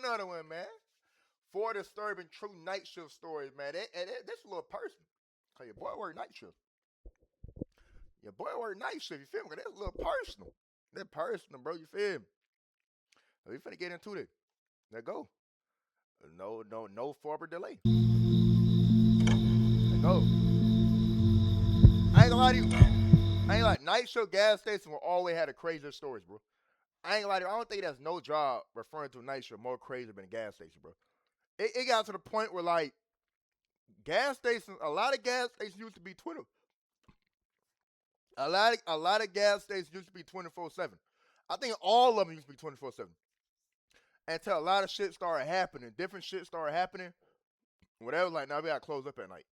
another one, man. 4 disturbing true night shift stories, man. This a little personal. Cause your boy work night shift. Your boy work night shift. You feel me? That's a little personal. That personal, bro. You feel me? So we finna get into it. Let go. No further delay. Let go. I ain't gonna lie to you. I ain't like night shift gas station will always have the crazier stories, bro. I ain't gonna lie to you. I don't think there's no job referring to a night shift more crazy than a gas station, bro. It got to the point where like gas stations, a lot of gas stations used to be 20. A lot of gas stations used to be 24/7. I think all of them used to be 24/7. Until a lot of shit started happening, different shit started happening. Whatever, like now we gotta close up at night.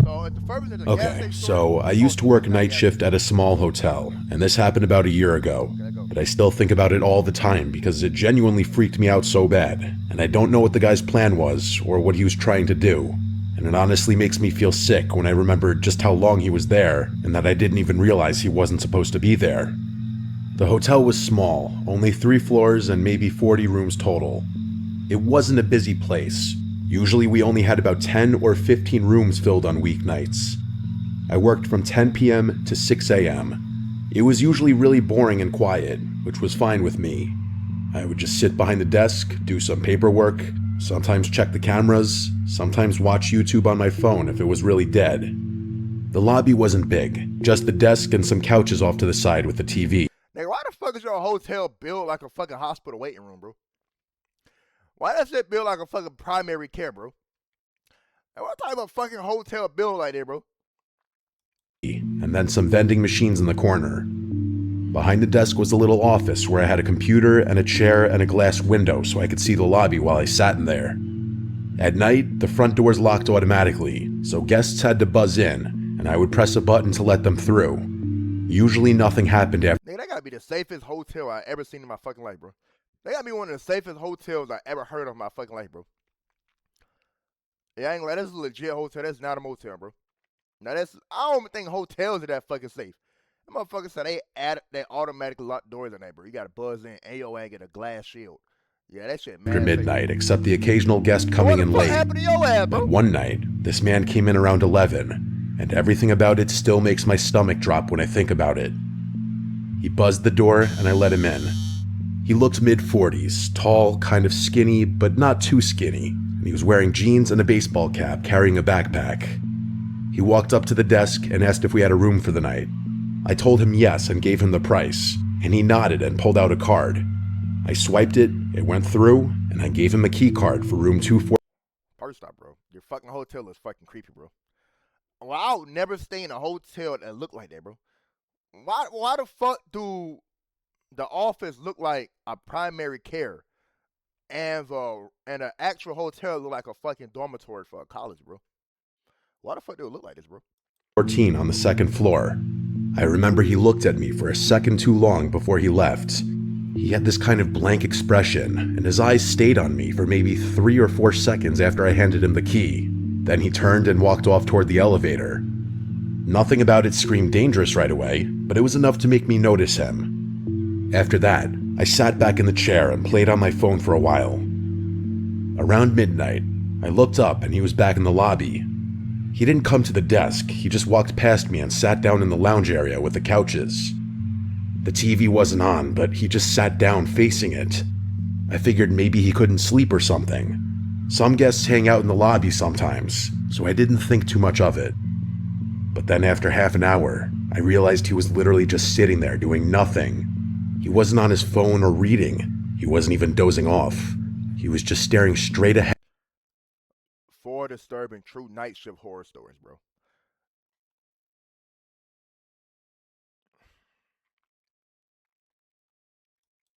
So at the first of the gas Okay, station so I used to work night shift at a small hotel, and this happened about a year ago. But I still think about it all the time because it genuinely freaked me out so bad, and I don't know what the guy's plan was or what he was trying to do. And it honestly makes me feel sick when I remember just how long he was there and that I didn't even realize he wasn't supposed to be there. The hotel was small, only 3 floors and maybe 40 rooms total. It wasn't a busy place. Usually we only had about 10 or 15 rooms filled on weeknights. I worked from 10 p.m. to 6 a.m. It was usually really boring and quiet, which was fine with me. I would just sit behind the desk, do some paperwork, sometimes check the cameras, sometimes watch YouTube on my phone if it was really dead. The lobby wasn't big, just the desk and some couches off to the side with the TV. Nigga, why the fuck is your hotel built like a fucking hospital waiting room, bro? Why that shit built like a fucking primary care, bro? Like, what type of fucking hotel built like that, bro? And then some vending machines in the corner. Behind the desk was a little office where I had a computer and a chair and a glass window so I could see the lobby while I sat in there. At night, the front doors locked automatically, so guests had to buzz in, and I would press a button to let them through. Usually nothing happened after. Nigga, that gotta be the safest hotel I ever seen in my fucking life, bro. They gotta be one of the safest hotels I ever heard of in my fucking life, bro. Yeah, I ain't gonna lie, that's a legit hotel. That's not a motel, bro. Now I don't think hotels are that fucking safe. That motherfucker said they automatically lock doors on that, bro. You gotta buzz in and your ass get a glass shield. Yeah, that shit mad midnight, except the occasional guest coming in late. What happened to your ass, bro? But one night, this man came in around 11, and everything about it still makes my stomach drop when I think about it. He buzzed the door, and I let him in. He looked mid-40s, tall, kind of skinny, but not too skinny. And he was wearing jeans and a baseball cap, carrying a backpack. He walked up to the desk and asked if we had a room for the night. I told him yes and gave him the price, and he nodded and pulled out a card. I swiped it, it went through, and I gave him a key card for room 240. First off, bro, your fucking hotel is fucking creepy, bro. Well, I would never stay in a hotel that looked like that, bro. Why the fuck do the office look like a primary care and an actual hotel look like a fucking dormitory for a college, bro? Why the fuck do it look like this, bro? 14 on the second floor. I remember he looked at me for a second too long before he left. He had this kind of blank expression, and his eyes stayed on me for maybe 3 or 4 seconds after I handed him the key. Then he turned and walked off toward the elevator. Nothing about it screamed dangerous right away, but it was enough to make me notice him. After that, I sat back in the chair and played on my phone for a while. Around midnight, I looked up and he was back in the lobby. He didn't come to the desk, he just walked past me and sat down in the lounge area with the couches. The TV wasn't on, but he just sat down facing it. I figured maybe he couldn't sleep or something. Some guests hang out in the lobby sometimes, so I didn't think too much of it. But then after half an hour, I realized he was literally just sitting there doing nothing. He wasn't on his phone or reading. He wasn't even dozing off. He was just staring straight ahead. 4 disturbing true night shift horror stories, bro.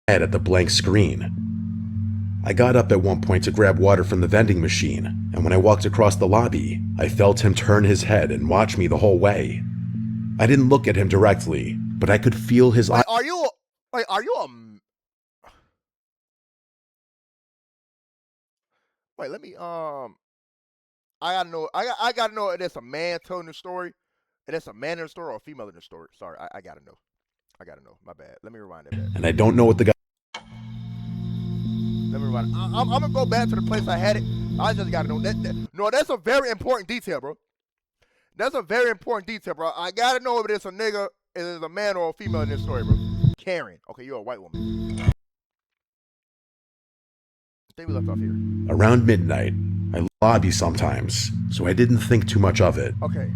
At the blank screen. I got up at one point to grab water from the vending machine, and when I walked across the lobby, I felt him turn his head and watch me the whole way. I didn't look at him directly, but I could feel his eyes. Are you a... Wait, let me, I gotta know if it's a man telling the story, if it's a man in the story or a female in the story. Sorry, I gotta know. My bad. Let me rewind that back. And I don't know what the guy... about it. I'm gonna go back to the place I had it. I just gotta know that. No, that's a very important detail, bro. That's a very important detail, bro. I gotta know if it's a nigga, if it's a man or a female in this story, bro. Karen. Okay, you're a white woman. I think we left off here. Around midnight, I lobby sometimes, so I didn't think too much of it. Okay.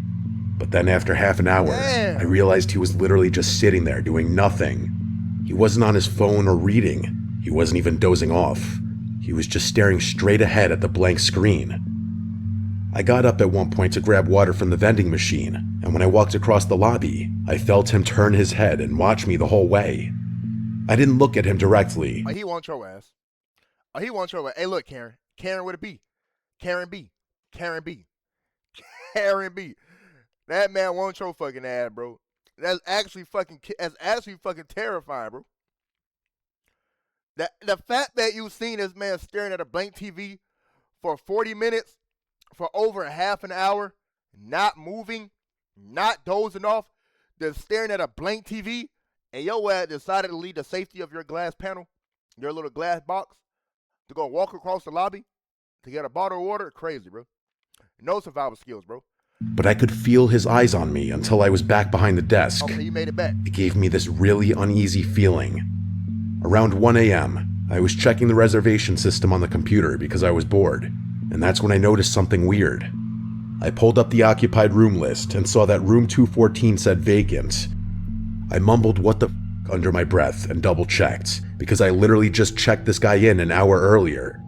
But then after half an hour, Damn. I realized he was literally just sitting there doing nothing. He wasn't on his phone or reading. He wasn't even dozing off. He was just staring straight ahead at the blank screen. I got up at one point to grab water from the vending machine, and when I walked across the lobby, I felt him turn his head and watch me the whole way. I didn't look at him directly. He wants your ass. He wants your ass. Hey, look, Karen. Karen with a B. Karen B. Karen B. Karen B. That man wants your fucking ass, bro. That's actually fucking terrifying, bro. The fact that you seen this man staring at a blank TV for 40 minutes, for over half an hour, not moving, not dozing off, just staring at a blank TV, and your ass decided to leave the safety of your glass panel, your little glass box, to go walk across the lobby to get a bottle of water, crazy, bro. No survival skills, bro. But I could feel his eyes on me until I was back behind the desk. Okay, you made it back. It gave me this really uneasy feeling. Around 1 a.m., I was checking the reservation system on the computer because I was bored, and that's when I noticed something weird. I pulled up the occupied room list and saw that room 214 said vacant. I mumbled what the f under my breath and double-checked, because I literally just checked this guy in an hour earlier.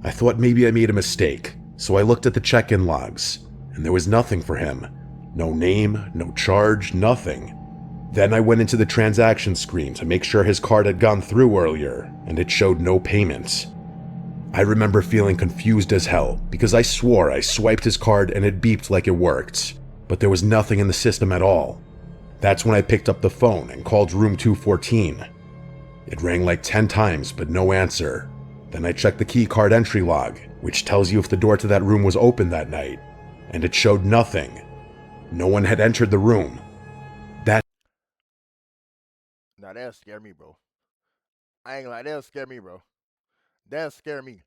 I thought maybe I made a mistake, so I looked at the check-in logs, and there was nothing for him. No name, no charge, nothing. Then I went into the transaction screen to make sure his card had gone through earlier, and it showed no payments. I remember feeling confused as hell, because I swore I swiped his card and it beeped like it worked, but there was nothing in the system at all. That's when I picked up the phone and called room 214. It rang like 10 times, but no answer. Then I checked the key card entry log, which tells you if the door to that room was open that night, and it showed nothing. No one had entered the room. Now that scared me, bro. I ain't gonna lie, that scared me, bro. That scared me.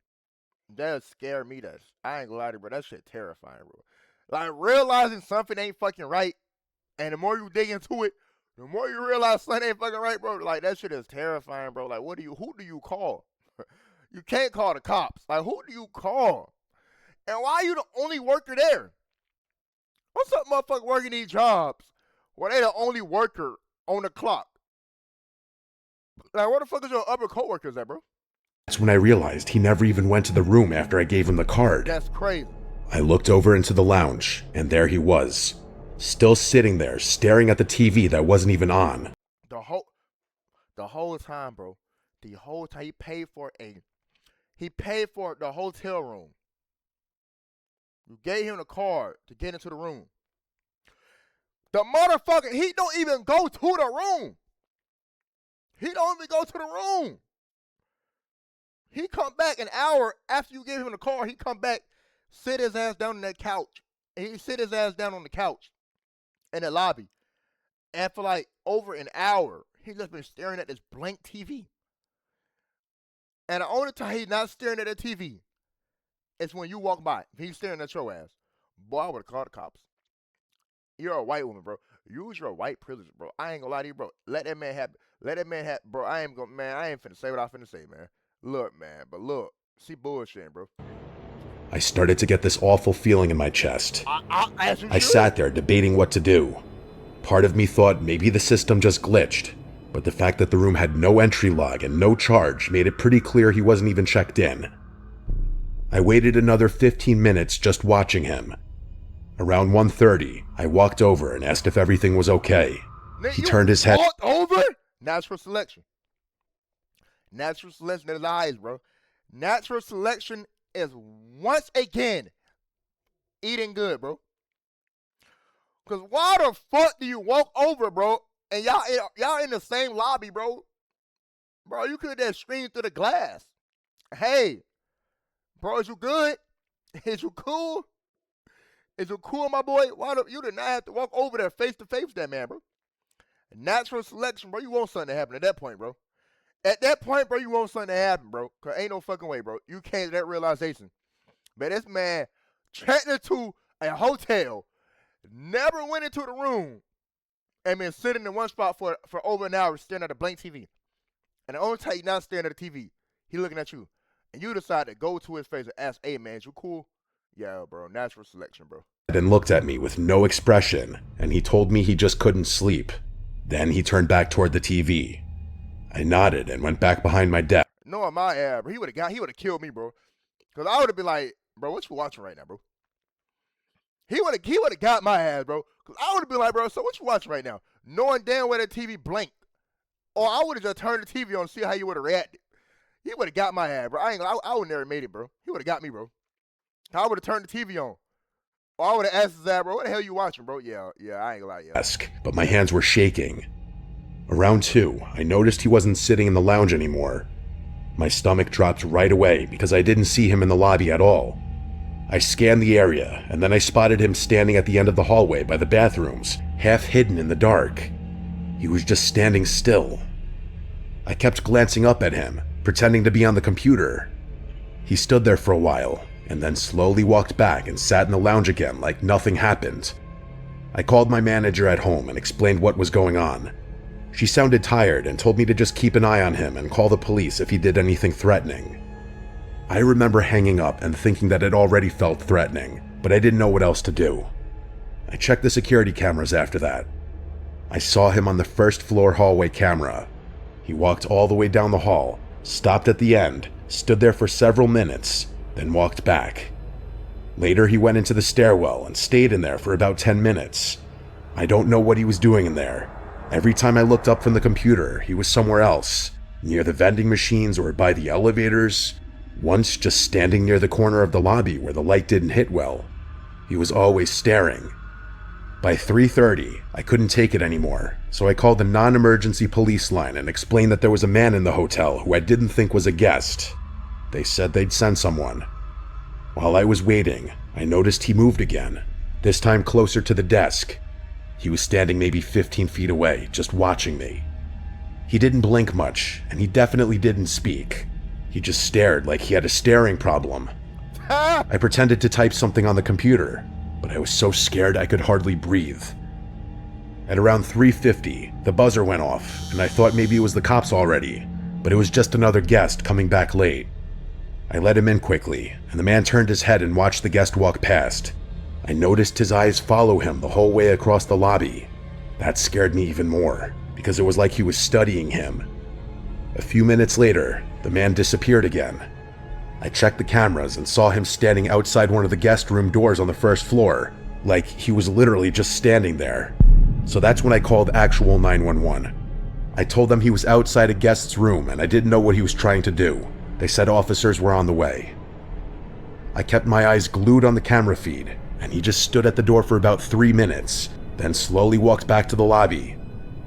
That scared me. I ain't gonna lie to you, bro. That shit terrifying, bro. Like realizing something ain't fucking right, and the more you dig into it, the more you realize something ain't fucking right, bro. Like that shit is terrifying, bro. Like who do you call? You can't call the cops. Like who do you call? And why are you the only worker there? What's up, motherfucker working these jobs where they the only worker on the clock? Like, where the fuck is your other coworkers at, bro? That's when I realized he never even went to the room after I gave him the card. That's crazy. I looked over into the lounge, and there he was, still sitting there, staring at the TV that wasn't even on. The whole time, bro. The whole time he paid for the hotel room. You gave him the card to get into the room. The motherfucker, he don't even go to the room. He don't even go to the room. He come back an hour after you give him the card. He come back, sit his ass down on that couch. And he sit his ass down on the couch in the lobby. And for like over an hour, he just been staring at this blank TV. And the only time he's not staring at the TV is when you walk by. He's staring at your ass. Boy, I would have called the cops. You're a white woman, bro. Use your white privilege, bro. I ain't gonna lie to you, bro. Let that man have, bro. I ain't finna say what I finna say, man. Look, see bullshit, bro. I started to get this awful feeling in my chest. I sat there debating what to do. Part of me thought maybe the system just glitched, but the fact that the room had no entry log and no charge made it pretty clear he wasn't even checked in. I waited another 15 minutes just watching him. Around 1:30, I walked over and asked if everything was okay. He turned his head. Walked over? Natural selection. Natural selection is lies, bro. Natural selection is once again eating good, bro. Cause why the fuck do you walk over, bro? And y'all in the same lobby, bro. Bro, you could have screamed through the glass. Hey, bro, is you good? Is you cool? Is you cool, my boy? You did not have to walk over there face to face with that man, bro. Natural selection, bro. You want something to happen at that point, bro. At that point, bro, you want something to happen, bro. Cause ain't no fucking way, bro. You came to that realization. But this man checked into a hotel, never went into the room, and been sitting in one spot for over an hour staring at a blank TV. And the only time you're not staring at the TV, he looking at you. And you decide to go to his face and ask, hey man, is you cool? Yeah, bro, natural selection, bro. And looked at me with no expression, and he told me he just couldn't sleep. Then he turned back toward the TV. I nodded and went back behind my desk. Knowing my ass, bro, he would have killed me, bro. Cause I would have been like, bro, what you watching right now, bro? He would have got my ass, bro. Cause I would have been like, bro, so what you watching right now? Knowing damn well that TV blinked. Or I would have just turned the TV on and see how you would have reacted. He would have got my ass, bro. I would never made it, bro. He would have got me, bro. I would have turned the TV on. Or I would have asked his ass, bro, what the hell you watching, bro? Yeah, I ain't gonna lie, yeah. Desk, but my hands were shaking. Around 2, I noticed he wasn't sitting in the lounge anymore. My stomach dropped right away because I didn't see him in the lobby at all. I scanned the area, and then I spotted him standing at the end of the hallway by the bathrooms, half hidden in the dark. He was just standing still. I kept glancing up at him, pretending to be on the computer. He stood there for a while, and then slowly walked back and sat in the lounge again like nothing happened. I called my manager at home and explained what was going on. She sounded tired and told me to just keep an eye on him and call the police if he did anything threatening. I remember hanging up and thinking that it already felt threatening, but I didn't know what else to do. I checked the security cameras after that. I saw him on the first floor hallway camera. He walked all the way down the hall, stopped at the end, stood there for several minutes, then walked back. Later he went into the stairwell and stayed in there for about 10 minutes. I don't know what he was doing in there. Every time I looked up from the computer, he was somewhere else, near the vending machines or by the elevators, once just standing near the corner of the lobby where the light didn't hit well. He was always staring. By 3:30, I couldn't take it anymore, so I called the non-emergency police line and explained that there was a man in the hotel who I didn't think was a guest. They said they'd send someone. While I was waiting, I noticed he moved again, this time closer to the desk. He was standing maybe 15 feet away, just watching me. He didn't blink much, and he definitely didn't speak. He just stared like he had a staring problem. I pretended to type something on the computer, but I was so scared I could hardly breathe. At around 3:50, the buzzer went off, and I thought maybe it was the cops already, but it was just another guest coming back late. I let him in quickly, and the man turned his head and watched the guest walk past. I noticed his eyes follow him the whole way across the lobby. That scared me even more, because it was like he was studying him. A few minutes later, the man disappeared again. I checked the cameras and saw him standing outside one of the guest room doors on the first floor, like he was literally just standing there. So that's when I called actual 911. I told them he was outside a guest's room and I didn't know what he was trying to do. They said officers were on the way. I kept my eyes glued on the camera feed, and he just stood at the door for about 3 minutes, then slowly walked back to the lobby.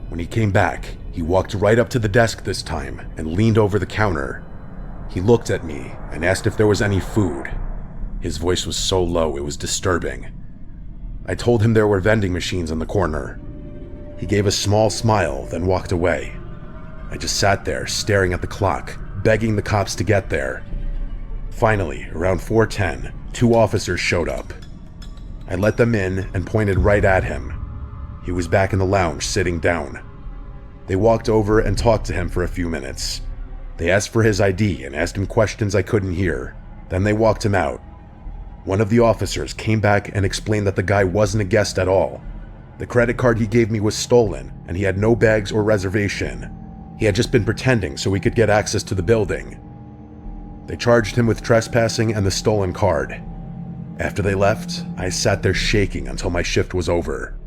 When he came back, he walked right up to the desk this time and leaned over the counter. He looked at me and asked if there was any food. His voice was so low it was disturbing. I told him there were vending machines in the corner. He gave a small smile, then walked away. I just sat there staring at the clock, begging the cops to get there. Finally, around 4:10, 2 officers showed up. I let them in and pointed right at him. He was back in the lounge, sitting down. They walked over and talked to him for a few minutes. They asked for his ID and asked him questions I couldn't hear. Then they walked him out. One of the officers came back and explained that the guy wasn't a guest at all. The credit card he gave me was stolen, and he had no bags or reservation. He had just been pretending so he could get access to the building. They charged him with trespassing and the stolen card. After they left, I sat there shaking until my shift was over.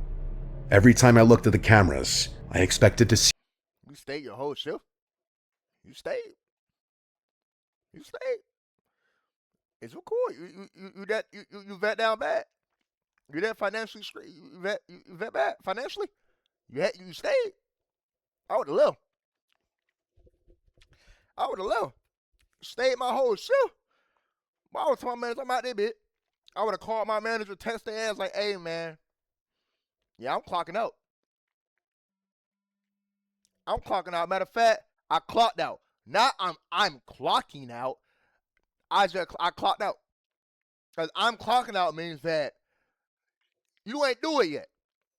Every time I looked at the cameras, I expected to see. You stayed your whole shift? You stayed? You stayed? Is it cool? You vet down bad? You that financially straight? You vet bad financially? You stayed? I would have left. I would have left. Stayed my whole shift. But I was telling my manager, I'm out there, bitch. I would have called my manager, text their ass like, hey, man. Yeah, I'm clocking out. I'm clocking out. Matter of fact, I clocked out. Not I'm clocking out. I clocked out. Because I'm clocking out means that you ain't do it yet.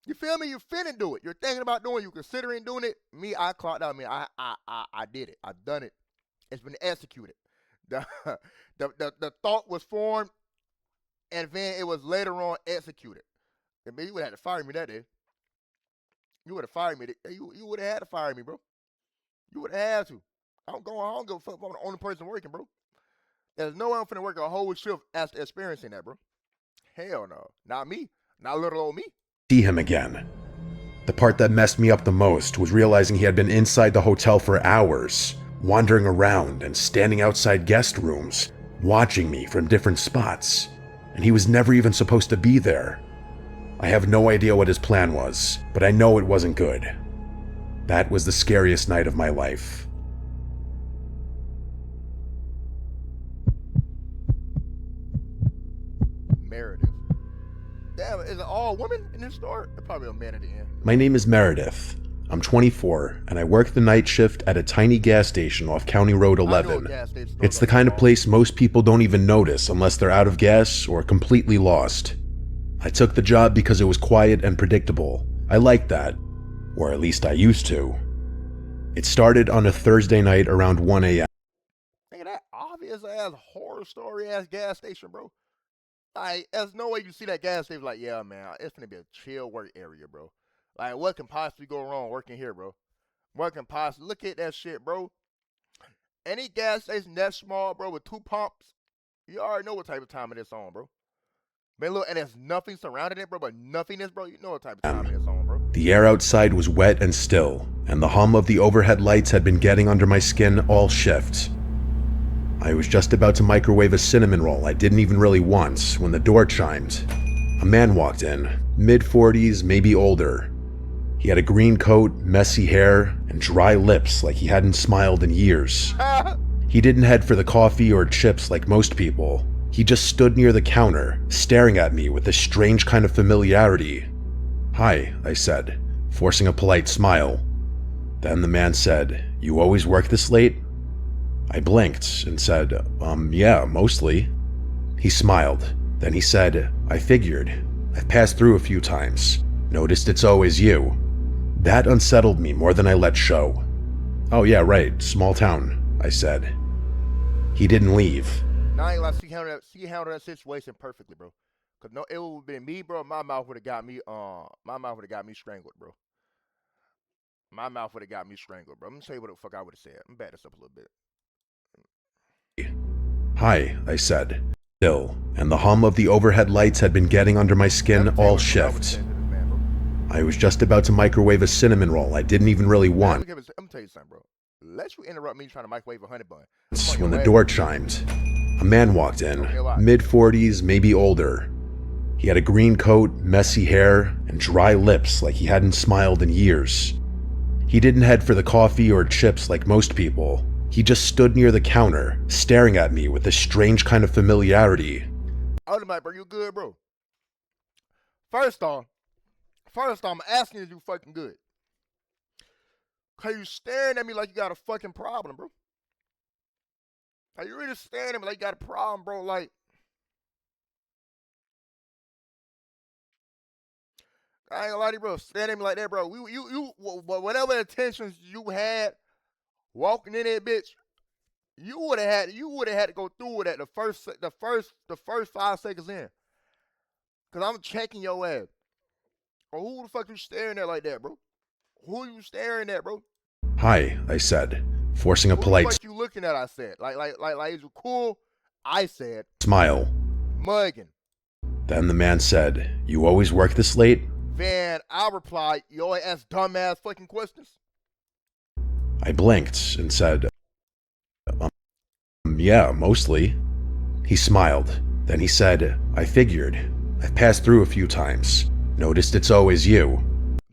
You feel me? You finna do it. You're thinking about doing it. You're considering doing it. Me, I clocked out. I did it. I've done it. It's been executed. The, the thought was formed, and then it was later on executed. I mean, you would have had to fire me that day. You would have fired me. You would have had to fire me, bro. You would have had to. I don't give a fuck if I'm the only person working, bro. There's no way I'm finna work a whole shift after experiencing that, bro. Hell no. Not me. Not little old me. See him again. The part that messed me up the most was realizing he had been inside the hotel for hours, wandering around and standing outside guest rooms, watching me from different spots, and he was never even supposed to be there. I have no idea what his plan was, but I know it wasn't good. That was the scariest night of my life. Meredith. Damn, is it all women in this store? It's probably a man at the end. My name is Meredith. I'm 24, and I work the night shift at a tiny gas station off County Road 11. It's the kind of place most people don't even notice unless they're out of gas or completely lost. I took the job because it was quiet and predictable. I liked that, or at least I used to. It started on a Thursday night around 1 a.m. Nigga, that obvious ass horror story ass gas station, bro. Like, there's no way you see that gas station like, yeah, man, it's gonna be a chill work area, bro. Like, what can possibly go wrong working here, bro? What can possibly, look at that shit, bro. Any gas station that small, bro, with 2 pumps, you already know what type of time it is on, bro. Man, look, and there's nothing surrounding it, bro, but nothingness, bro. You know what type of time it is on, bro. The air outside was wet and still, and the hum of the overhead lights had been getting under my skin all shift. I was just about to microwave a cinnamon roll I didn't even really want when the door chimed. A man walked in, mid-40s, maybe older. He had a green coat, messy hair, and dry lips like he hadn't smiled in years. He didn't head for the coffee or chips like most people. He just stood near the counter, staring at me with this strange kind of familiarity. "Hi," I said, forcing a polite smile. Then the man said, "You always work this late?" I blinked and said, yeah, mostly." He smiled. Then he said, "I figured. I've passed through a few times. Noticed it's always you." That unsettled me more than I let show. "Oh yeah, right, small town," I said. He didn't leave. Now I ain't like she handled that situation perfectly, bro. Cause no, it would have been me, bro. My mouth would have got me strangled, bro. My mouth would have got me strangled, bro. I'm gonna tell you what the fuck I would have said. I'm back this up a little bit. "Hi," I said, still, and the hum of the overhead lights had been getting under my skin all shift. I was just about to microwave a cinnamon roll I didn't even really want. I'm gonna tell you something, bro. Let you interrupt me trying to microwave a honey bun. When the door chimed, a man walked in, mid-40s, maybe older. He had a green coat, messy hair, and dry lips like he hadn't smiled in years. He didn't head for the coffee or chips like most people. He just stood near the counter, staring at me with this strange kind of familiarity. I was like, bro, you good, bro? First off, I'm asking you fucking good. Cause you staring at me like you got a fucking problem, bro. Are you really staring at me like you got a problem, bro? Like, I ain't gonna lie to you, bro. Staring at me like that, bro. Whatever intentions you had walking in there, bitch, you would have had to go through it at the first 5 seconds in. Cause I'm checking your ass. Or who the fuck you staring at like that, bro? Who you staring at, bro? "Hi," I said, forcing a polite Who the fuck you looking at? I said, like, is you cool? I said, smile. mugging. Then the man said, "You always work this late?" Then I replied, you always ask dumbass fucking questions. I blinked and said, yeah, mostly." He smiled. Then he said, "I figured. I've passed through a few times. Noticed it's always you."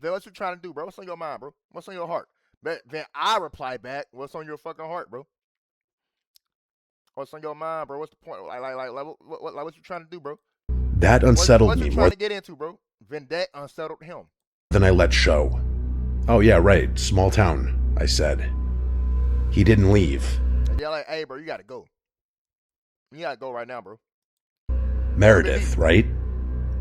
Then what you trying to do, bro? What's on your mind, bro? What's on your heart? Then I replied back, what's on your fucking heart, bro? What's on your mind, bro? What's the point? What you trying to do, bro? That unsettled me more. What you trying to get into, bro? Then that unsettled him. Then I let show. "Oh yeah, right, small town," I said. He didn't leave. And they're like, hey, bro, you gotta go. You gotta go right now, bro. Meredith, right?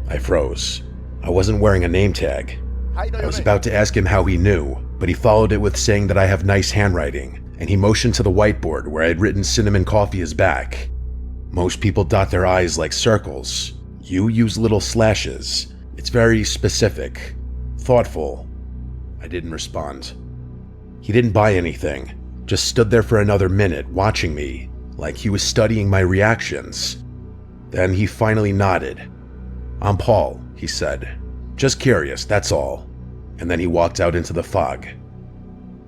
I froze. I wasn't wearing a name tag. How you know I your was name? about to ask him how he knew, but he followed it with saying that I have nice handwriting, and he motioned to the whiteboard where I had written cinnamon coffee is back. Most people dot their I's like circles. You use little slashes. It's very specific, thoughtful. I didn't respond. He didn't buy anything, just stood there for another minute watching me, like he was studying my reactions. Then he finally nodded. I'm Paul, he said. Just curious, that's all. And then he walked out into the fog.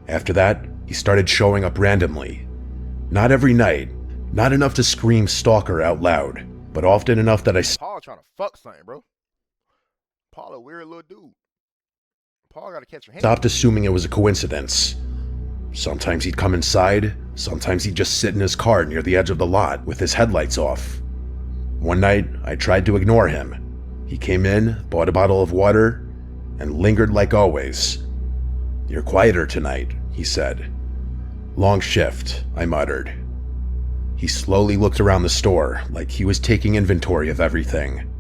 After that, he started showing up randomly. Not every night, not enough to scream stalker out loud, but often enough that I Paul trying to fuck something, bro. Paul a weird little dude. Paul gotta catch your hand. stopped assuming it was a coincidence. Sometimes he'd come inside, sometimes he'd just sit in his car near the edge of the lot with his headlights off. One night, I tried to ignore him. He came in, bought a bottle of water, and lingered like always. You're quieter tonight, he said. Long shift, I muttered. He slowly looked around the store, like he was taking inventory of everything.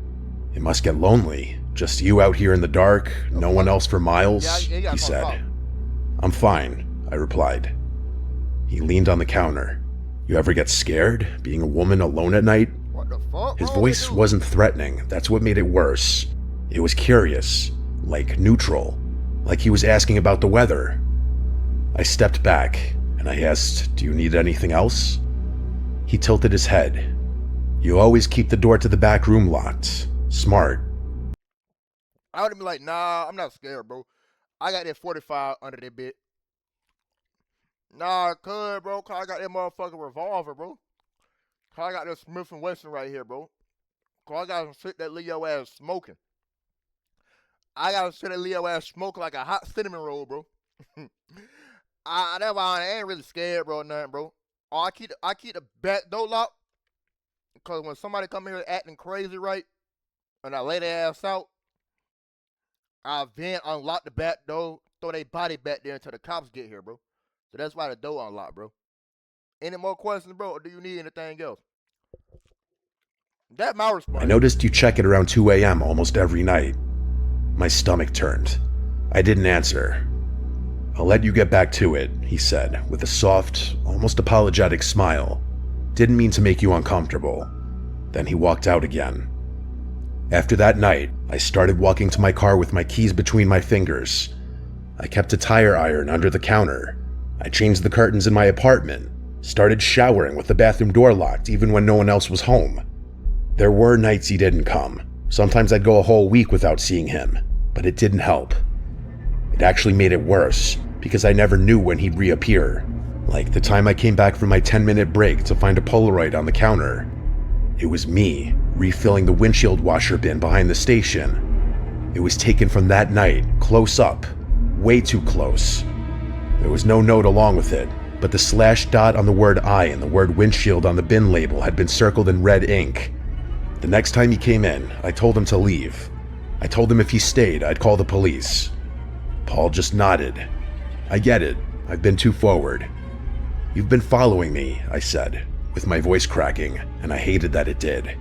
It must get lonely, just you out here in the dark, no one else for miles, he said. I'm fine, I replied. He leaned on the counter. You ever get scared, being a woman alone at night? What the fuck? His voice wasn't threatening, that's what made it worse. It was curious, like neutral, like he was asking about the weather. I stepped back, and I asked, do you need anything else? He tilted his head. You always keep the door to the back room locked. Smart. I would be like, nah, I'm not scared, bro. I got that 45 under that bit. Nah, cuz, bro, cause I got that motherfucking revolver, bro. Cause I got that Smith & Wesson right here, bro. Cause I got some shit that leave your ass smoking. I got some shit that leave your ass smoking like a hot cinnamon roll, bro. That's why I ain't really scared, bro, nothing, bro. Oh, I keep the back door locked. Cause when somebody come here acting crazy, right, and I lay their ass out, I then unlock the back door, throw their body back there until the cops get here, bro. So that's why the door unlocked, bro. Any more questions, bro, or do you need anything else? That's my response. I noticed you check it around 2 a.m. almost every night. My stomach turned. I didn't answer. I'll let you get back to it, he said, with a soft, almost apologetic smile. Didn't mean to make you uncomfortable. Then he walked out again. After that night, I started walking to my car with my keys between my fingers. I kept a tire iron under the counter. I changed the curtains in my apartment, started showering with the bathroom door locked even when no one else was home. There were nights he didn't come. Sometimes I'd go a whole week without seeing him, but it didn't help. It actually made it worse, because I never knew when he'd reappear. Like the time I came back from my 10-minute break to find a Polaroid on the counter. It was me, refilling the windshield washer bin behind the station. It was taken from that night, close up, way too close. There was no note along with it, but the slash dot on the word I and the word windshield on the bin label had been circled in red ink. The next time he came in, I told him to leave. I told him if he stayed, I'd call the police. Paul just nodded. I get it, I've been too forward. You've been following me, I said, with my voice cracking, and I hated that it did.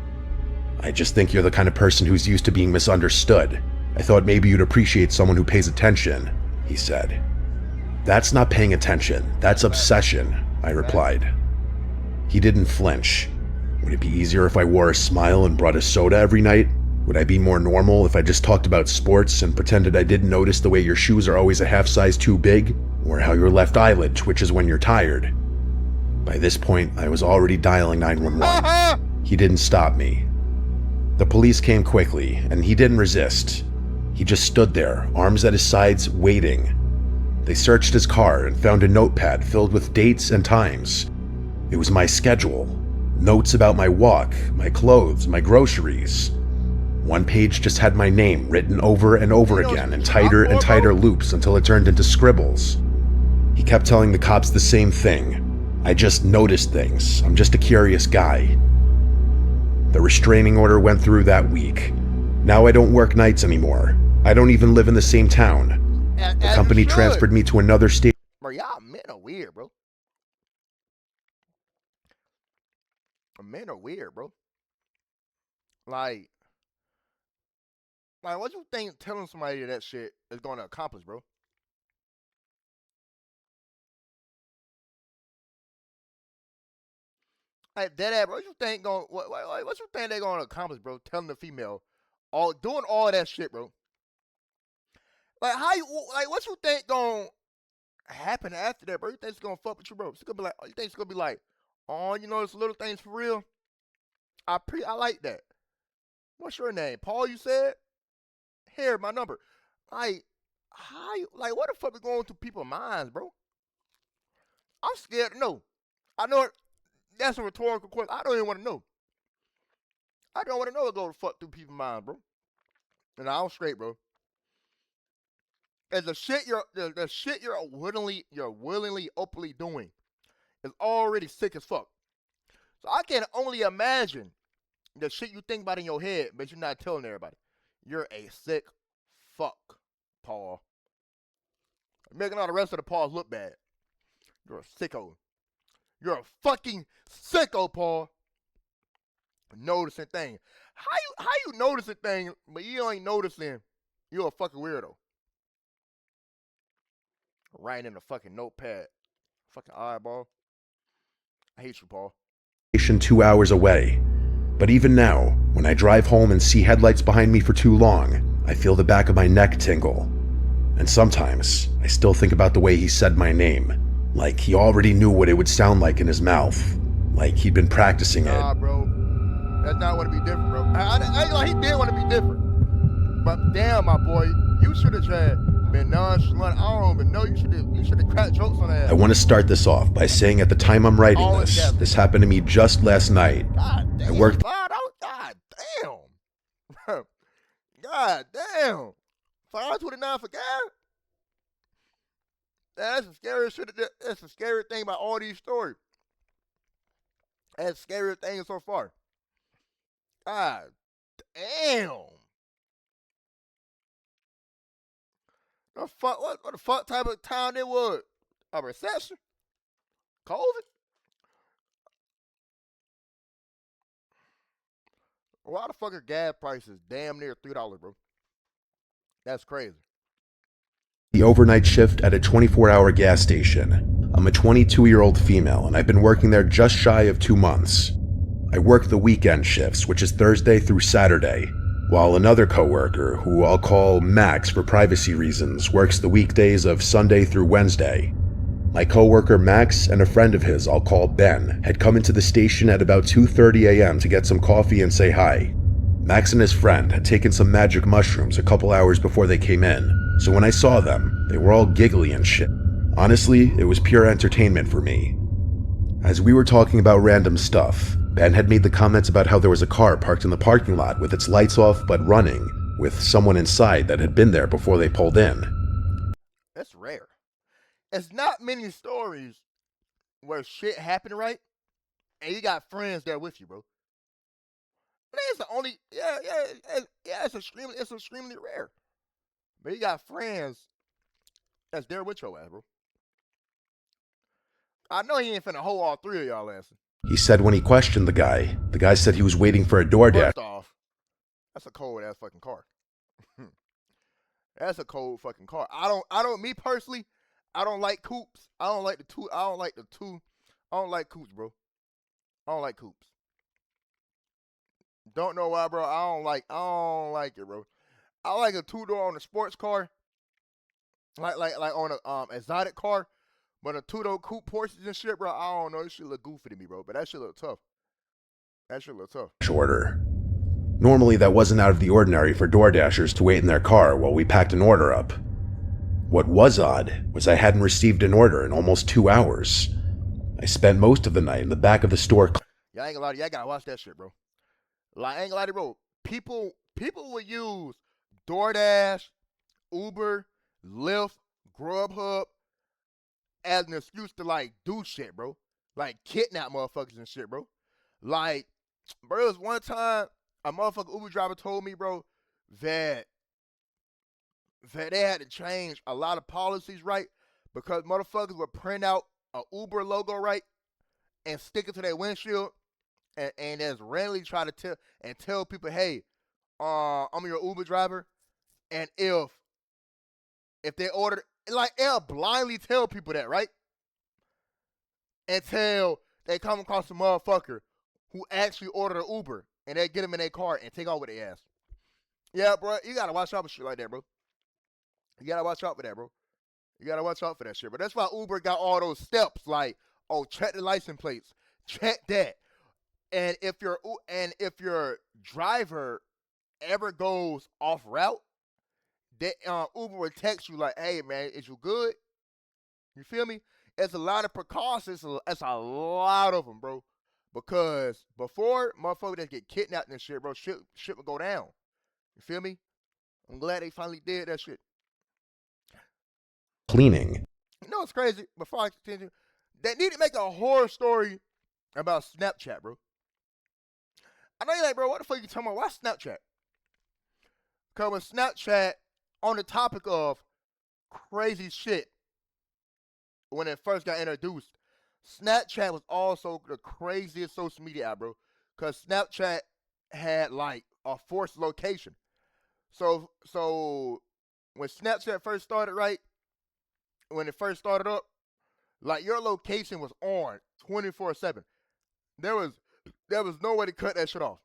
I just think you're the kind of person who's used to being misunderstood. I thought maybe you'd appreciate someone who pays attention, he said. That's not paying attention, that's obsession, I replied. He didn't flinch. Would it be easier if I wore a smile and brought a soda every night? Would I be more normal if I just talked about sports and pretended I didn't notice the way your shoes are always a half size too big? Or how your left eyelid twitches when you're tired? By this point, I was already dialing 911. He didn't stop me. The police came quickly, and he didn't resist. He just stood there, arms at his sides, waiting. They searched his car and found a notepad filled with dates and times. It was my schedule. Notes about my walk, my clothes, my groceries. One page just had my name written over and over again in tighter and tighter loops until it turned into scribbles. He kept telling the cops the same thing. I just noticed things. I'm just a curious guy. The restraining order went through that week. Now I don't work nights anymore. I don't even live in the same town. The company transferred me to another state. Bro, y'all men are weird, bro. Men are weird, bro. Like, what you think telling somebody that shit is gonna accomplish, bro? Like dead ass, bro. What you think what you think they gonna accomplish, bro? Telling the female, all doing all that shit, bro. Like how you like what you think gonna happen after that, bro? You think it's gonna fuck with you, bro? It's gonna be like, you think it's gonna be like, oh, you know, it's little things for real. I like that. What's your name? Paul, you said? Here, my number. Like, how you, like, what the fuck is going through people's minds, bro? I'm scared to know. I know that's a rhetorical question. I don't even want to know. I don't want to know what goes fuck through people's minds, bro. And I'm straight, bro. And the shit you're willingly openly doing is already sick as fuck. So I can only imagine the shit you think about in your head, but you're not telling everybody. You're a sick fuck, Paul. Making all the rest of the Pauls look bad. You're a sicko. You're a fucking sicko, Paul. Noticing things. How you noticing things, but you ain't noticing you're a fucking weirdo. Writing in a fucking notepad. Fucking eyeball. I hate you, Paul. 2 hours away. But even now, when I drive home and see headlights behind me for too long, I feel the back of my neck tingle. And sometimes, I still think about the way he said my name. Like he already knew what it would sound like in his mouth. Like he'd been practicing it. Nah, bro. That's not want to be different, bro. I he did want to be different. But damn, my boy, you should have been nonchalant. I don't even know. You should have cracked jokes on that. I want to start this off by saying at the time I'm writing this happened to me just last night. God damn, I worked. God damn. God damn. 529 for gas? That's the scary shit. That's the scary thing about all these stories. That's the scariest thing so far. God damn. What the fuck type of town it was? A recession? COVID? Why the fuck are gas prices damn near $3, bro? That's crazy. The overnight shift at a 24-hour gas station. I'm a 22-year-old female, and I've been working there just shy of 2 months. I work the weekend shifts, which is Thursday through Saturday, while another coworker, who I'll call Max for privacy reasons, works the weekdays of Sunday through Wednesday. My coworker Max and a friend of his I'll call Ben had come into the station at about 2:30 a.m. to get some coffee and say hi. Max and his friend had taken some magic mushrooms a couple hours before they came in, so when I saw them, they were all giggly and shit. Honestly, it was pure entertainment for me. As we were talking about random stuff, Ben had made the comments about how there was a car parked in the parking lot with its lights off but running, with someone inside that had been there before they pulled in. That's rare. It's not many stories where shit happened, right? And you got friends there with you, bro. I think it's the only, it's extremely rare. But you got friends that's there with your ass, bro. I know he ain't finna hold all three of y'all asses. He said when he questioned the guy said he was waiting for a DoorDash. First off, that's a cold ass fucking car. That's a cold fucking car. Me personally, I don't like coupes. I don't like coupes, bro. I don't like coupes. Don't know why, bro. I don't like it, bro. I like a 2-door on a sports car. Like on a exotic car. But a 2-door coupe Porsches and shit, bro, I don't know. This shit look goofy to me, bro. But that shit look tough. Order. Normally that wasn't out of the ordinary for DoorDashers to wait in their car while we packed an order up. What was odd was I hadn't received an order in almost 2 hours. I spent most of the night in the back of the store. Y'all ain't gonna lie to you. I gotta watch that shit, bro. Like, I ain't gonna lie to you, bro. People would use DoorDash, Uber, Lyft, Grubhub as an excuse to, like, do shit, bro. Like, kidnap motherfuckers and shit, bro. Like, bro, it was one time a motherfucking Uber driver told me, bro, that they had to change a lot of policies, right? Because motherfuckers would print out a Uber logo, right, and stick it to their windshield and just randomly try to tell people, hey, I'm your Uber driver, and if they order, like, they'll blindly tell people that, right? Until they come across a motherfucker who actually ordered an Uber, and they get them in their car and take off with their ass. Yeah, bro, you gotta watch out for shit like that, bro. You gotta watch out for that, bro. You gotta watch out for that shit. But that's why Uber got all those steps, like, oh, check the license plates, check that, and if your driver ever goes off route, that Uber will text you like, hey man, is you good? You feel me? It's a lot of precautions. It's a lot of them, bro. Because before motherfuckers just get kidnapped and shit, bro, shit would go down. You feel me? I'm glad they finally did that shit. Cleaning. You know what's crazy? Before I continue, they need to make a horror story about Snapchat, bro. I know you're like, bro, what the fuck you talking about? Why Snapchat? Because with Snapchat, on the topic of crazy shit, when it first got introduced, Snapchat was also the craziest social media app, bro. Because Snapchat had like a forced location. So when Snapchat first started, right? When it first started up, like your location was on 24/7. There was no way to cut that shit off.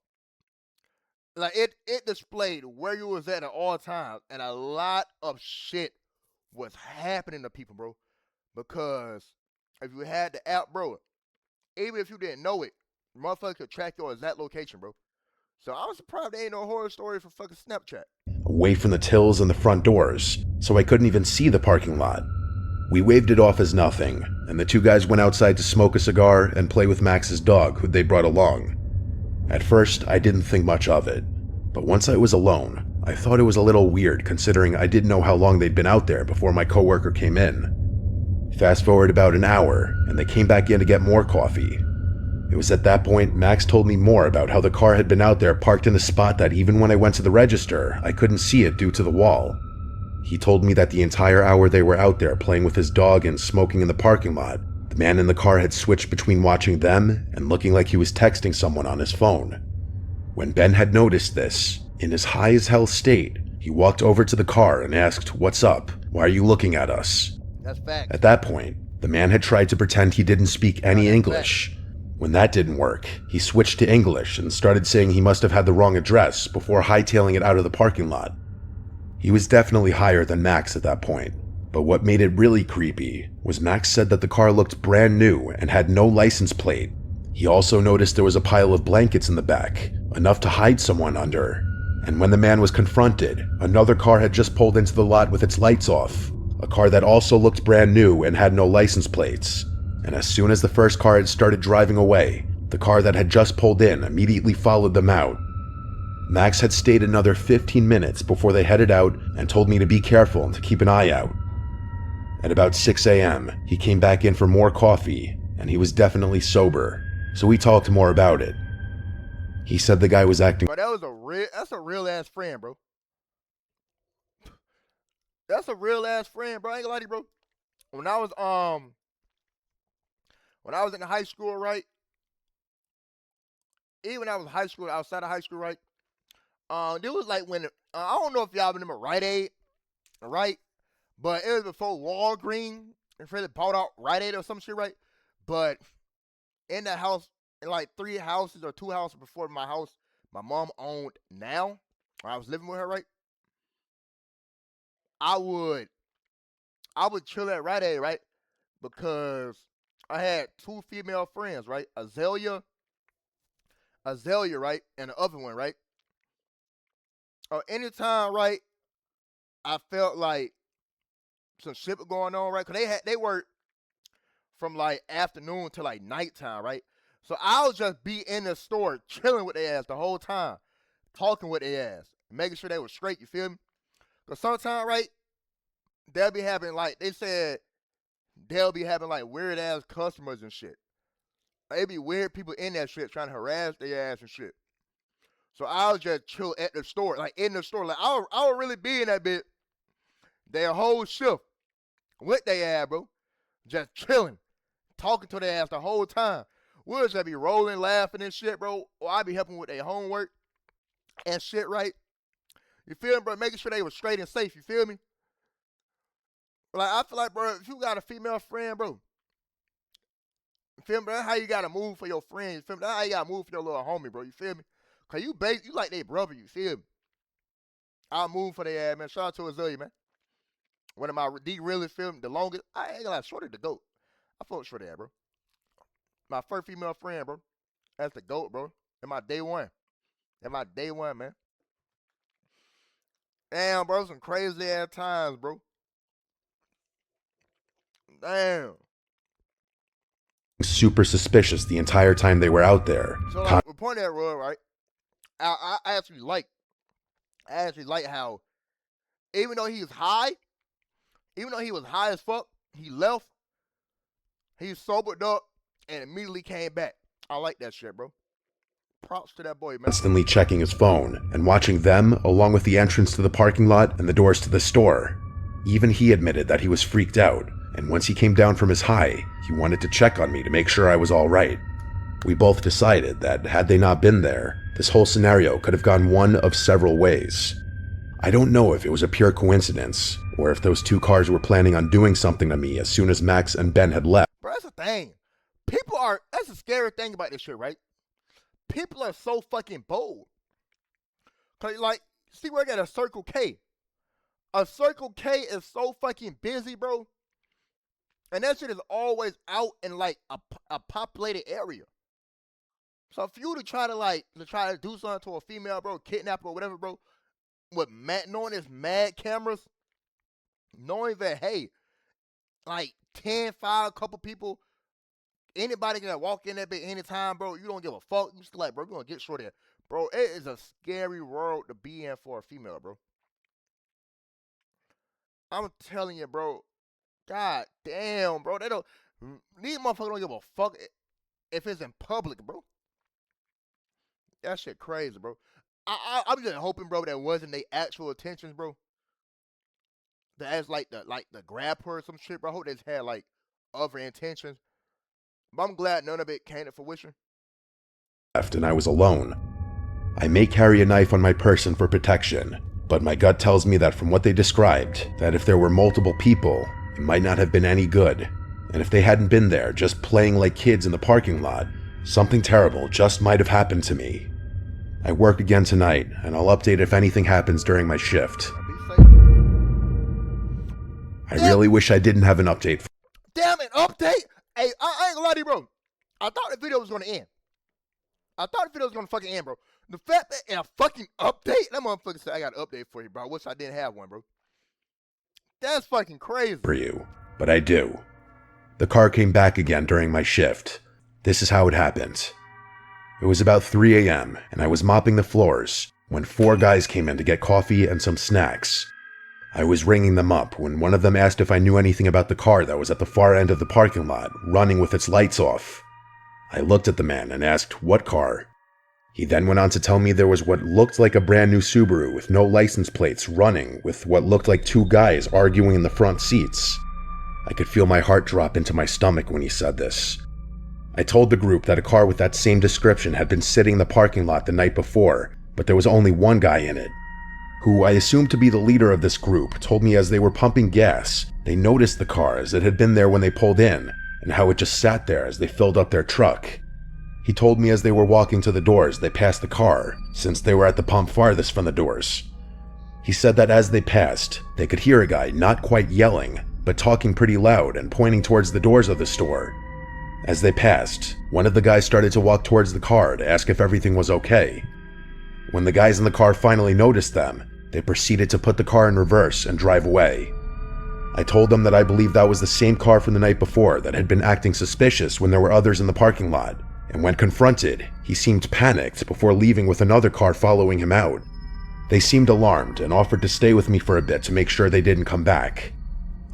Like it displayed where you was at all times, and a lot of shit was happening to people, bro. Because if you had the app, bro, even if you didn't know it, motherfucker could track your exact location, bro. So I was surprised there ain't no horror story for fucking Snapchat. Away from the tills and the front doors, so I couldn't even see the parking lot. We waved it off as nothing, and the two guys went outside to smoke a cigar and play with Max's dog, who they brought along. At first, I didn't think much of it, but once I was alone, I thought it was a little weird considering I didn't know how long they'd been out there before my coworker came in. Fast forward about an hour, and they came back in to get more coffee. It was at that point Max told me more about how the car had been out there parked in a spot that even when I went to the register, I couldn't see it due to the wall. He told me that the entire hour they were out there playing with his dog and smoking in the parking lot, the man in the car had switched between watching them and looking like he was texting someone on his phone. When Ben had noticed this, in his high as hell state, he walked over to the car and asked, "What's up? Why are you looking at us?" That's fact. At that point, the man had tried to pretend he didn't speak any English. When that didn't work, he switched to English and started saying he must have had the wrong address before hightailing it out of the parking lot. He was definitely higher than Max at that point, but what made it really creepy was Max said that the car looked brand new and had no license plate. He also noticed there was a pile of blankets in the back, enough to hide someone under. And when the man was confronted, another car had just pulled into the lot with its lights off, a car that also looked brand new and had no license plates. And as soon as the first car had started driving away, the car that had just pulled in immediately followed them out. Max had stayed another 15 minutes before they headed out and told me to be careful and to keep an eye out. At about 6 a.m., he came back in for more coffee, and he was definitely sober, so we talked more about it. He said the guy was acting. But that's a real ass friend, bro. That's a real ass friend, bro. I ain't gonna lie to you, bro. When I was in high school, right? Even when I was in high school, outside of high school, right? There was like when I don't know if y'all remember Rite Aid, right? But it was before Walgreens and Freddie bought out Rite Aid or some shit, right? But in the house, in like 3 houses or 2 houses before my house, my mom owned now, when I was living with her, right? I would chill at Rite Aid, right? Because I had 2 female friends, right? Azalea, right? And the other one, right? Or anytime, right, I felt like some shit was going on, right? Cause they worked from like afternoon to like nighttime, right? So I'll just be in the store chilling with their ass the whole time, talking with their ass, making sure they were straight, you feel me? Cause sometimes, right, they'll be having like, they said they'll be having like weird ass customers and shit. They be weird people in that shit trying to harass their ass and shit. So I'll just chill at the store, like in the store. Like I'll really be in that bit their whole shift with their ass, bro. Just chilling, talking to their ass the whole time. we'll just be rolling, laughing and shit, bro. Or I be helping with their homework and shit, right? You feel me, bro? Making sure they were straight and safe. You feel me? Like I feel like, bro, if you got a female friend, bro, you feel me? That's how you gotta move for your friend. You feel me? That's how you gotta move for your little homie, bro. You feel me? Cause you like their brother. You feel me? I'll move for their ass, man. Shout out to Azalea, man. One of my the realest film, the longest. I ain't gonna lie, Shorty the goat. I fuck with Shorty, bro. My first female friend, bro. That's the goat, bro. And my day one. And my day one, man. Damn, bro, some crazy ass times, bro. Damn. Super suspicious the entire time they were out there. So like, the point of that road, right? I actually like how even though he was high, even though he was high as fuck, he left. He sobered up and immediately came back. I like that shit, bro. Props to that boy, man. Constantly checking his phone and watching them along with the entrance to the parking lot and the doors to the store. Even he admitted that he was freaked out, and once he came down from his high, he wanted to check on me to make sure I was alright. We both decided that had they not been there, this whole scenario could have gone one of several ways. I don't know if it was a pure coincidence, or if those two cars were planning on doing something to me as soon as Max and Ben had left. Bro, that's the thing. That's the scary thing about this shit, right? People are so fucking bold. Cause like, see, we're at a Circle K. A Circle K is so fucking busy, bro. And that shit is always out in like a populated area. So for you to try to do something to a female, bro, kidnap her or whatever, bro, with knowing there's mad cameras, knowing that, hey, like 10, 5, couple people, anybody can walk in that bit anytime, bro. You don't give a fuck. You just like, bro, we're gonna get short there. Bro, it is a scary world to be in for a female, bro. I'm telling you, bro. God damn, bro. These motherfuckers don't give a fuck if it's in public, bro. That shit crazy, bro. I'm just hoping, bro, that wasn't their actual intentions, bro. That as like the grab her or some shit, bro. I hope they just had like other intentions. But I'm glad none of it came to fruition. And I was alone. I may carry a knife on my person for protection, but my gut tells me that from what they described, that if there were multiple people, it might not have been any good. And if they hadn't been there just playing like kids in the parking lot, something terrible just might have happened to me. I work again tonight, and I'll update if anything happens during my shift. I really wish I didn't have an update. Damn it, update? Hey, I ain't gonna lie to you, bro. I thought the video was gonna end. I thought the video was gonna fucking end, bro. The fact that in a fucking update, that motherfucker said I got an update for you, bro. I wish I didn't have one, bro. That's fucking crazy. For you, but I do. The car came back again during my shift. This is how it happened. It was about 3 a.m., and I was mopping the floors when 4 guys came in to get coffee and some snacks. I was ringing them up when one of them asked if I knew anything about the car that was at the far end of the parking lot, running with its lights off. I looked at the man and asked, what car? He then went on to tell me there was what looked like a brand new Subaru with no license plates running with what looked like 2 guys arguing in the front seats. I could feel my heart drop into my stomach when he said this. I told the group that a car with that same description had been sitting in the parking lot the night before, but there was only one guy in it, who I assumed to be the leader of this group, told me as they were pumping gas, they noticed the car as it had been there when they pulled in, and how it just sat there as they filled up their truck. He told me as they were walking to the doors, they passed the car, since they were at the pump farthest from the doors. He said that as they passed, they could hear a guy not quite yelling, but talking pretty loud and pointing towards the doors of the store. As they passed, one of the guys started to walk towards the car to ask if everything was okay. When the guys in the car finally noticed them, they proceeded to put the car in reverse and drive away. I told them that I believed that was the same car from the night before that had been acting suspicious when there were others in the parking lot, and when confronted, he seemed panicked before leaving with another car following him out. They seemed alarmed and offered to stay with me for a bit to make sure they didn't come back.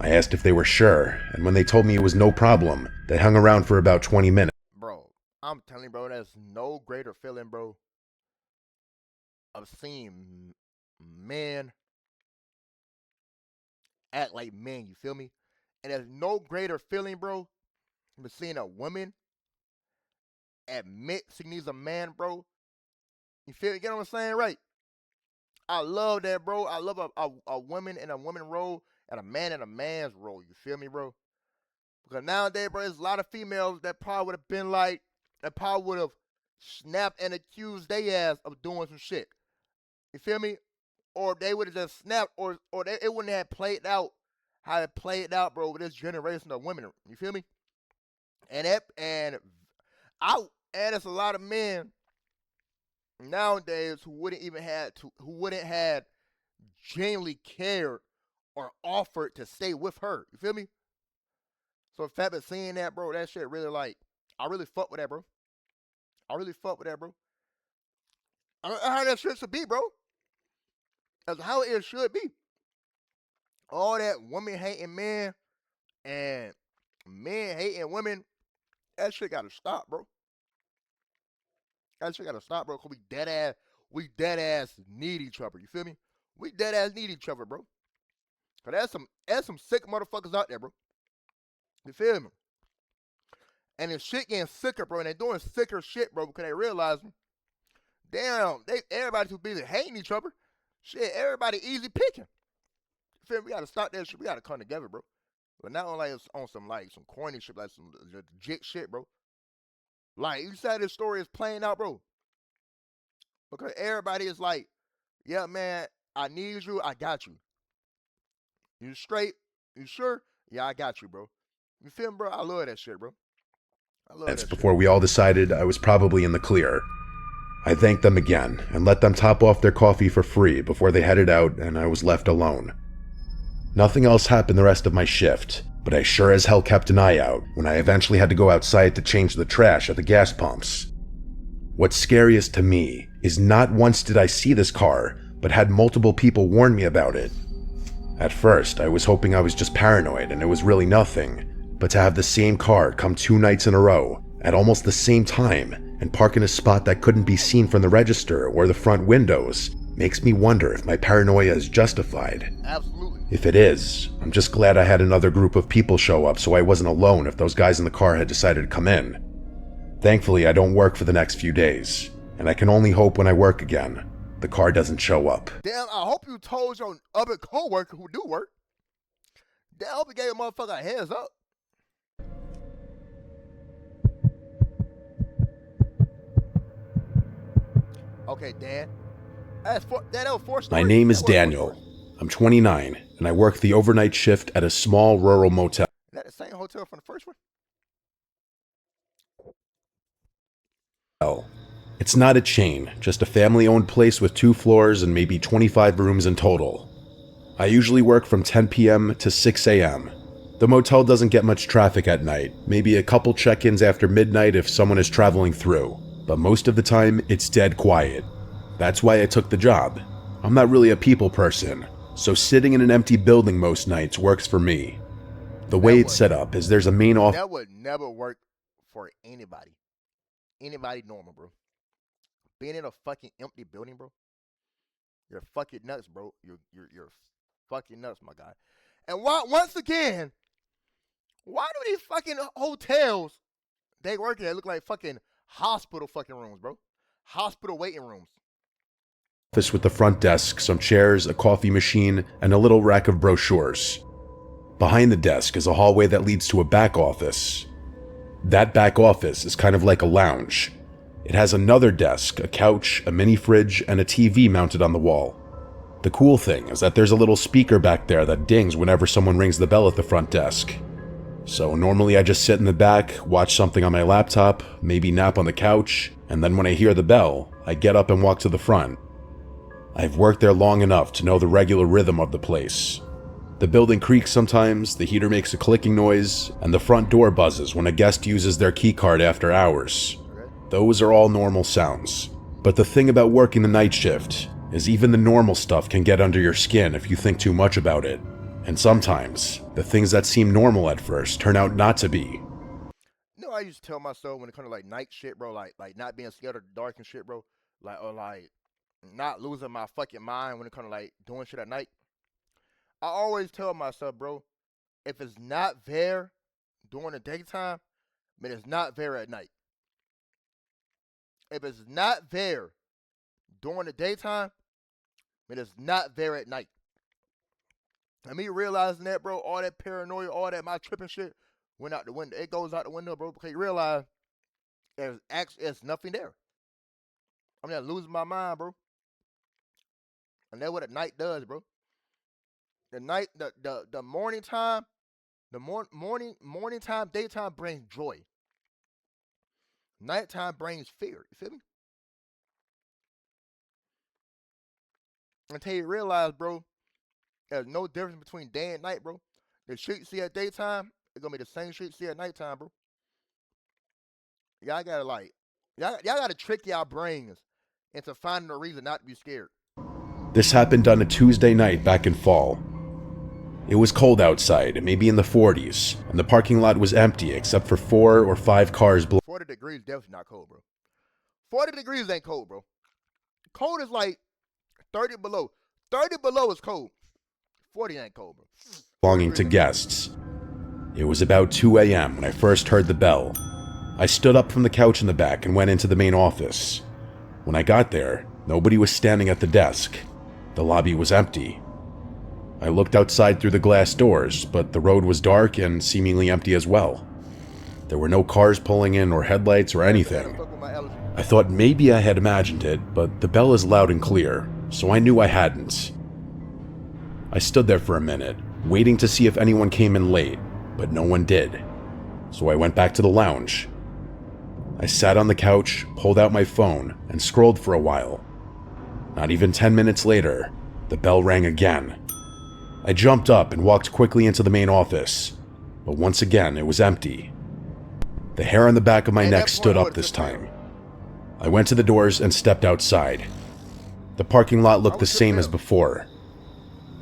I asked if they were sure, and when they told me it was no problem, they hung around for about 20 minutes. Bro, I'm telling you, bro, there's no greater feeling, bro, of seeing men act like men, you feel me? And there's no greater feeling, bro, than seeing a woman admit she needs a man, bro. You feel? You get what I'm saying, right? I love that, bro. I love a woman in a woman role and a man in a man's role. You feel me, bro? Because nowadays, bro, there's a lot of females that probably would have been like, that probably would have snapped and accused they ass of doing some shit. You feel me? Or they would have just snapped, or it wouldn't have played out how it played out, bro, with this generation of women. You feel me? And I and it's a lot of men nowadays who wouldn't had genuinely cared or offered to stay with her. You feel me? So the fact of seeing that, bro, that shit really like, I really fuck with that, bro. I really fuck with that, bro. That's how that shit should be, bro. That's how it should be. All that women hating men and men hating women, that shit gotta stop, bro. That shit gotta stop, bro. Cause we dead ass need each other. You feel me? We dead ass need each other, bro. Cause there's some sick motherfuckers out there, bro. You feel me? And the shit getting sicker, bro. And they doing sicker shit, bro, because they realizing, damn, everybody too busy hating each other. Shit, everybody easy picking. You feel me? We gotta stop that shit. We gotta come together, bro. But not only on some like some corny shit, like some legit shit, bro. Like you said, this story is playing out, bro. Because everybody is like, yeah, man, I need you, I got you. You straight? You sure? Yeah, I got you, bro. You feel me, bro? I love that shit, bro. I love that shit. Before we all decided I was probably in the clear. I thanked them again and let them top off their coffee for free before they headed out, and I was left alone. Nothing else happened the rest of my shift, but I sure as hell kept an eye out when I eventually had to go outside to change the trash at the gas pumps. What's scariest to me is not once did I see this car, but had multiple people warn me about it. At first, I was hoping I was just paranoid and it was really nothing, but to have the same car come 2 nights in a row, at almost the same time, and park in a spot that couldn't be seen from the register or the front windows, makes me wonder if my paranoia is justified. Absolutely. If it is, I'm just glad I had another group of people show up so I wasn't alone if those guys in the car had decided to come in. Thankfully, I don't work for the next few days, and I can only hope when I work again, the car doesn't show up. Damn, I hope you told your other co-worker who do work. Damn, I hope you gave a motherfucker a heads up. Okay, Dan. My name is Daniel. I'm 29, and I work the overnight shift at a small rural motel. Is that the same hotel from the first one? It's not a chain, just a family-owned place with 2 floors and maybe 25 rooms in total. I usually work from 10 p.m. to 6 a.m. The motel doesn't get much traffic at night, maybe a couple check-ins after midnight if someone is traveling through, but most of the time it's dead quiet. That's why I took the job. I'm not really a people person, so sitting in an empty building most nights works for me. The way it's set up is there's a main office. That would never work for anybody. Anybody normal, bro. Being in a fucking empty building, bro. You're fucking nuts, bro. You're fucking nuts, my guy. And once again, why do these fucking hotels they work at look like fucking hospital fucking rooms, bro? Hospital waiting rooms. Office with the front desk, some chairs, a coffee machine, and a little rack of brochures. Behind the desk is a hallway that leads to a back office. That back office is kind of like a lounge. It has another desk, a couch, a mini fridge, and a TV mounted on the wall. The cool thing is that there's a little speaker back there that dings whenever someone rings the bell at the front desk. So normally I just sit in the back, watch something on my laptop, maybe nap on the couch, and then when I hear the bell, I get up and walk to the front. I've worked there long enough to know the regular rhythm of the place. The building creaks sometimes, the heater makes a clicking noise, and the front door buzzes when a guest uses their keycard after hours. Those are all normal sounds. But the thing about working the night shift is even the normal stuff can get under your skin if you think too much about it. And sometimes, the things that seem normal at first turn out not to be. You know, I used to tell myself when it comes to like night shit, bro, like not being scared of the dark and shit, bro, or not losing my fucking mind when it comes to like doing shit at night. I always tell myself, bro, if it's not there during the daytime, man, it's not there at night. If it's not there during the daytime, it is not there at night. And me realizing that, bro, all that paranoia, all that my tripping shit went out the window. It goes out the window, bro, because you realize there's nothing there. I'm not losing my mind, bro. And that's what the night does, bro. The night, the morning time, morning time, daytime brings joy. Nighttime brings fear. You feel me? Until you realize, bro, there's no difference between day and night, bro. The shit you see at daytime, it's gonna be the same shit you see at nighttime, bro. Y'all gotta y'all gotta trick y'all brains into finding a reason not to be scared. This happened on a Tuesday night back in fall. It was cold outside, maybe in the 40s, and the parking lot was empty except for 4 or 5 cars 40 degrees definitely not cold, bro. 40 degrees ain't cold, bro. Cold is like 30 below. 30 below is cold. 40 ain't cold, bro. belonging to guests. It was about 2 a.m. when I first heard the bell. I stood up from the couch in the back and went into the main office. When I got there, nobody was standing at the desk. The lobby was empty. I looked outside through the glass doors, but the road was dark and seemingly empty as well. There were no cars pulling in or headlights or anything. I thought maybe I had imagined it, but the bell is loud and clear, so I knew I hadn't. I stood there for a minute, waiting to see if anyone came in late, but no one did. So I went back to the lounge. I sat on the couch, pulled out my phone, and scrolled for a while. Not even 10 minutes later, the bell rang again. I jumped up and walked quickly into the main office, but once again it was empty. The hair on the back of my neck stood up this time. I went to the doors and stepped outside. The parking lot looked the same as before.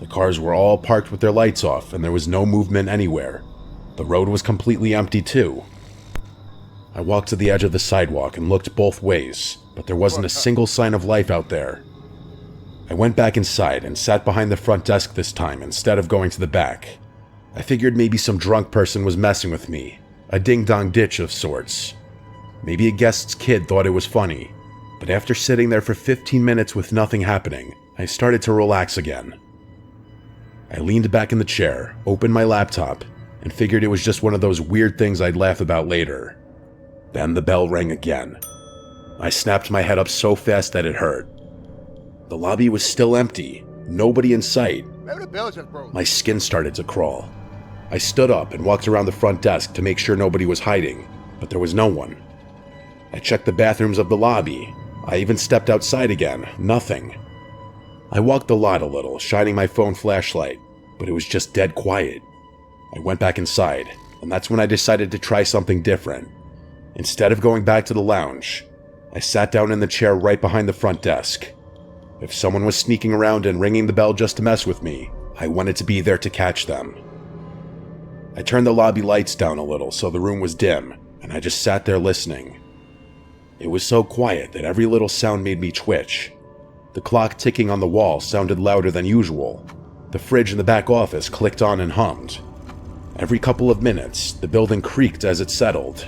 The cars were all parked with their lights off and there was no movement anywhere. The road was completely empty too. I walked to the edge of the sidewalk and looked both ways, but there wasn't a single sign of life out there. I went back inside and sat behind the front desk this time instead of going to the back. I figured maybe some drunk person was messing with me, a ding-dong ditch of sorts. Maybe a guest's kid thought it was funny, but after sitting there for 15 minutes with nothing happening, I started to relax again. I leaned back in the chair, opened my laptop, and figured it was just one of those weird things I'd laugh about later. Then the bell rang again. I snapped my head up so fast that it hurt. The lobby was still empty, nobody in sight. Maybe the bell just broke. My skin started to crawl. I stood up and walked around the front desk to make sure nobody was hiding, but there was no one. I checked the bathrooms of the lobby. I even stepped outside again, nothing. I walked the lot a little, shining my phone flashlight, but it was just dead quiet. I went back inside, and that's when I decided to try something different. Instead of going back to the lounge, I sat down in the chair right behind the front desk. If someone was sneaking around and ringing the bell just to mess with me, I wanted to be there to catch them. I turned the lobby lights down a little so the room was dim, and I just sat there listening. It was so quiet that every little sound made me twitch. The clock ticking on the wall sounded louder than usual. The fridge in the back office clicked on and hummed. Every couple of minutes, the building creaked as it settled.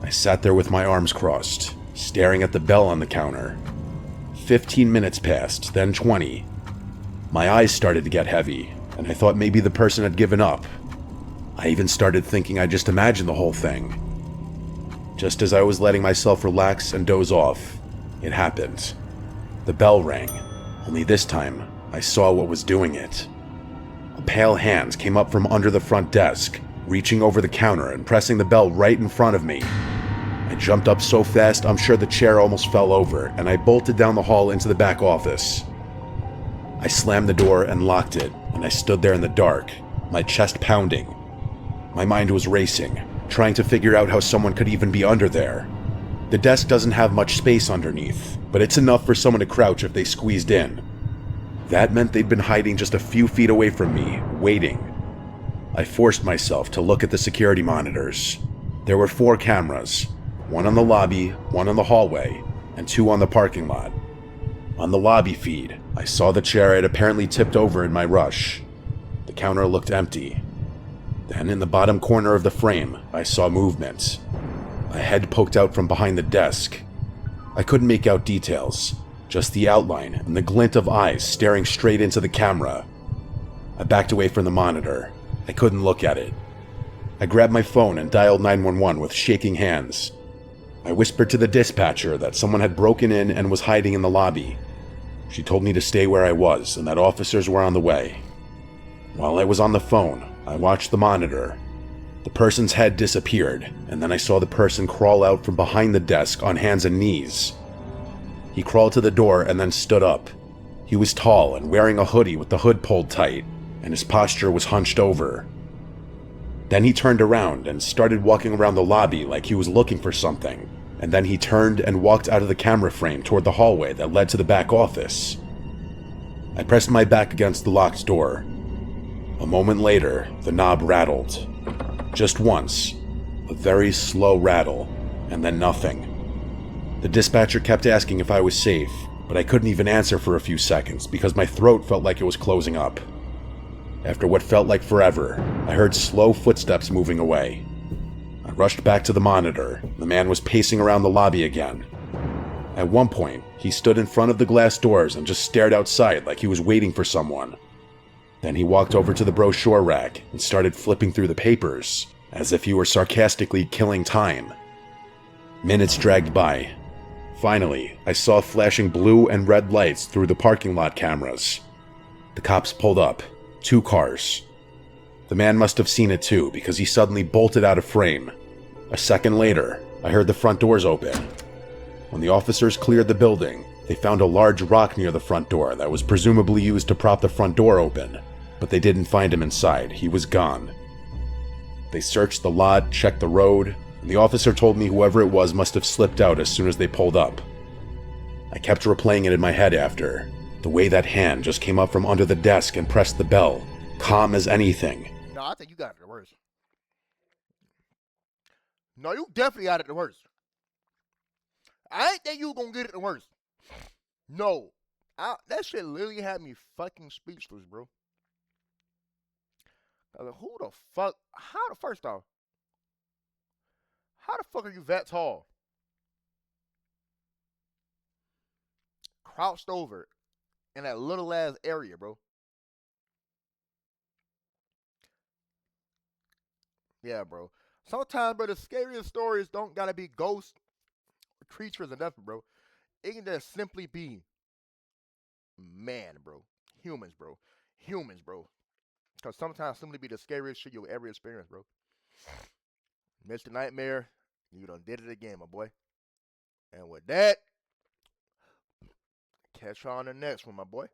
I sat there with my arms crossed, staring at the bell on the counter. 15 minutes passed, then 20. My eyes started to get heavy, and I thought maybe the person had given up. I even started thinking I just imagined the whole thing. Just as I was letting myself relax and doze off, it happened. The bell rang, only this time I saw what was doing it. A pale hand came up from under the front desk, reaching over the counter and pressing the bell right in front of me. I jumped up so fast I'm sure the chair almost fell over, and I bolted down the hall into the back office. I slammed the door and locked it, and I stood there in the dark, my chest pounding. My mind was racing, trying to figure out how someone could even be under there. The desk doesn't have much space underneath, but it's enough for someone to crouch if they squeezed in. That meant they'd been hiding just a few feet away from me, waiting. I forced myself to look at the security monitors. There were 4 cameras, one on the lobby, one on the hallway, and 2 on the parking lot. On the lobby feed, I saw the chair had apparently tipped over in my rush. The counter looked empty. Then in the bottom corner of the frame, I saw movement. A head poked out from behind the desk. I couldn't make out details, just the outline and the glint of eyes staring straight into the camera. I backed away from the monitor. I couldn't look at it. I grabbed my phone and dialed 911 with shaking hands. I whispered to the dispatcher that someone had broken in and was hiding in the lobby. She told me to stay where I was and that officers were on the way. While I was on the phone, I watched the monitor. The person's head disappeared, and then I saw the person crawl out from behind the desk on hands and knees. He crawled to the door and then stood up. He was tall and wearing a hoodie with the hood pulled tight, and his posture was hunched over. Then he turned around and started walking around the lobby like he was looking for something, and then he turned and walked out of the camera frame toward the hallway that led to the back office. I pressed my back against the locked door. A moment later, the knob rattled. Just once, a very slow rattle, and then nothing. The dispatcher kept asking if I was safe, but I couldn't even answer for a few seconds because my throat felt like it was closing up. After what felt like forever, I heard slow footsteps moving away. I rushed back to the monitor. The man was pacing around the lobby again. At one point, he stood in front of the glass doors and just stared outside like he was waiting for someone. Then he walked over to the brochure rack and started flipping through the papers, as if he were sarcastically killing time. Minutes dragged by. Finally, I saw flashing blue and red lights through the parking lot cameras. The cops pulled up. 2 cars. The man must have seen it too, because he suddenly bolted out of frame. A second later, I heard the front doors open. When the officers cleared the building, they found a large rock near the front door that was presumably used to prop the front door open, but they didn't find him inside. He was gone. They searched the lot, checked the road, and the officer told me whoever it was must have slipped out as soon as they pulled up. I kept replaying it in my head after. The way that hand just came up from under the desk and pressed the bell, calm as anything. No, I think you got it the worst. No, you definitely got it the worst. I ain't think you gonna get it the worst. No. That shit literally had me fucking speechless, bro. I was like, who the fuck? First off, how the fuck are you that tall? Crouched over in that little ass area, bro. Yeah, bro. Sometimes, bro, the scariest stories don't gotta be ghosts, creatures, or nothing, bro. It can just simply be man, bro. Humans, bro. Humans, bro. Because sometimes simply be the scariest shit you'll ever experience, bro. Mr. Nightmare, you done did it again, my boy. And with that, catch you on the next one, my boy.